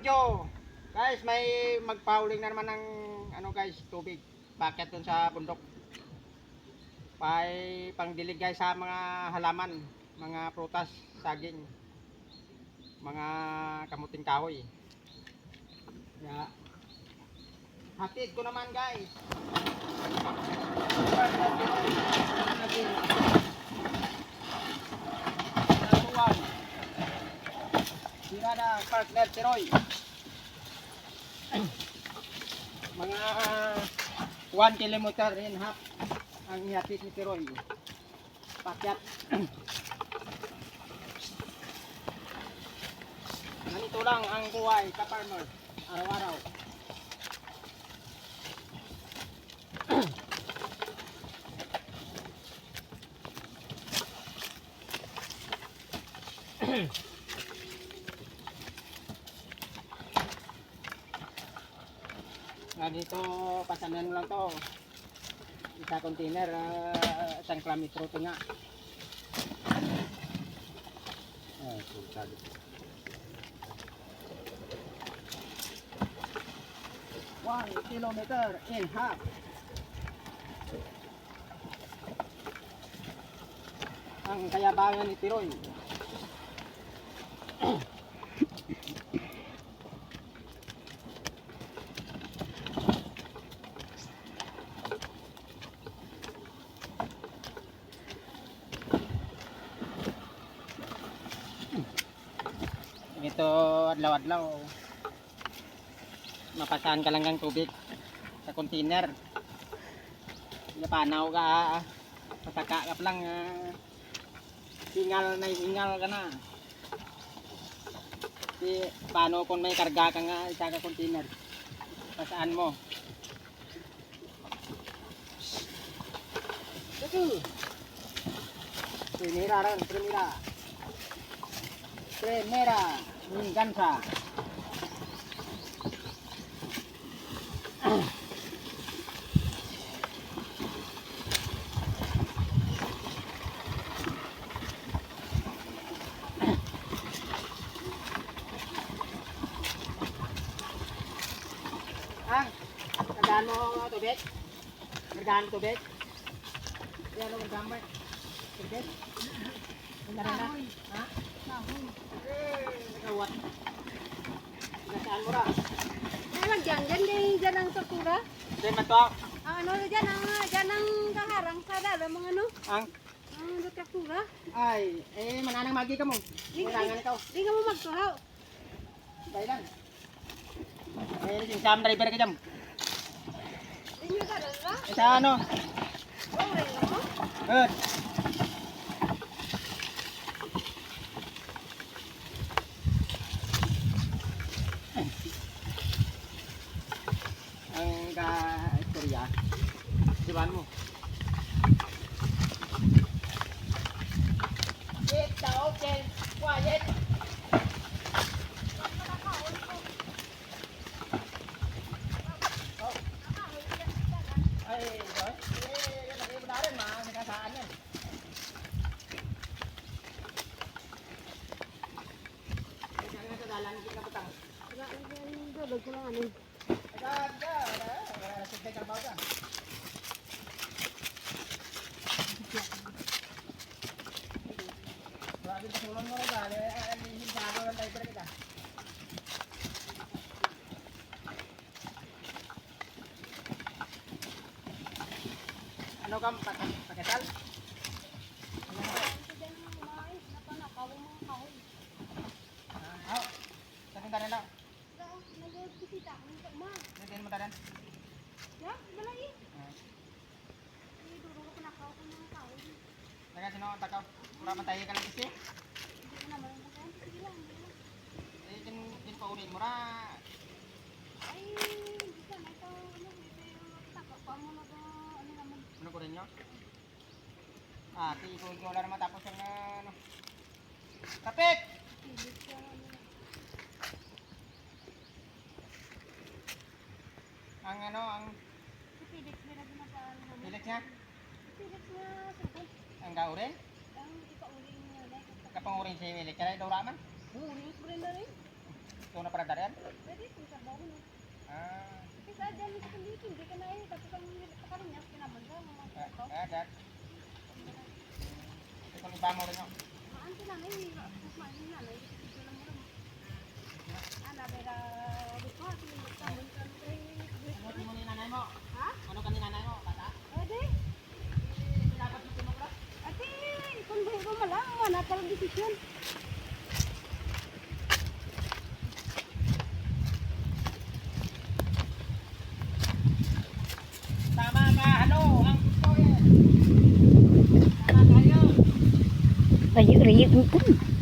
video. Guys, may magpauling na naman ng ano guys, tubig. Bakit dun sa bundok. May pangdilig guys sa mga halaman, mga prutas, saging, mga kamuting kahoy. Yeah. Hatid ko naman guys. Tirada partner Tiroy. Mga 1 kilometer and half ang ihatid ni Tiroy. Pakyat. Ganito lang ang buhay ka-farmer araw-araw. Dito pasanan mo lang to, isa container, isang kilometro ito nga. 1 kilometer and half. Ang kayabangan ni Tiroy. Ito adlaw-adlaw mapasahan ka lang ng tubig sa container. Napanaw ka, patakakap lang, hingal na hingal ka na. Di, paano kung may karga ka nga isa ka container, pasaan mo. Ito primera rin, primera gansa. Nagdaan mo tubig? Nagdaan mo tubig? Yan ang gamay. Tubig? Nagdaan na? Ha? Nagawat. Nasaan mo ra? Ewan dyan ang sakura. Diyan man to? Ano dyan ang kaharang sa dala mga ano? Ang Sakura. ay, mananang magi ka mo. Murangan ikaw. Di ka mo magtuhaw. Bailan. Yung sam driver ka dyan. Di nyo dala? Sa ano? Oo, rin mo? Good. Ang ka-istorya, diban mo. Sit down, quiet. Ay, boy. Lagay mo na rin, nakasaan yan. Kaya nga sa dalan, hindi ka patang. Wala ang dyan. Dalag ko lang ano. Sugtay karbaw ka. Grabe ka sulong mo rin ka. Hindi sa ako lang tayo pala kita. Ano ka? Pakasal? Dyan ang mais. Napanakaw ang mga kahoy. Sabi ka rin daw. Nag-bisita ako ng ma. Nagin mo taran. Yan, wala eh. Duro ko panakaw ko ng mga kahoy. Taga sino ang takaw? Pura matay ka lang kasi. Hindi ko naman ang kahoy. Sige lang. Din paunin mo ra. Ay, hindi ka na ito. Takap pa mo na ba? Ano naman? Ano ko rin nyo? $2 naman tapos yung ano. Kapit! Pilit ka ano. Ang ano, ang Si Felix nila ginasaan namin. Felix niya? Si Felix na suko. Ang gaurin? Ang ipauling nila. Kapangurin si Felix. Kaya daw raman? Uling ko rin na rin. Ito na para darian? Pwede kung sa baon. Ah, Kasi sa dyan sa kundi, hindi ka na eh. Tapos ang pagkarinyas, kinamanda, mga pagkaw. dat. Ito kung iba mo rin yun. Maanti na na eh. Mas maanti na na eh. Ito lang mo lang. Ana, bera, gusto nga, sinunod ka mo ka Ano mo ni nanay mo? Ha? Ano ka ni nanay mo? Bata? Pwede. Dapat mo tinukla? Ate, kung buhay ko malang, wala talang desisyon. Tama ka, halo, ang gusto eh. Tama tayo. Rayo-rayo.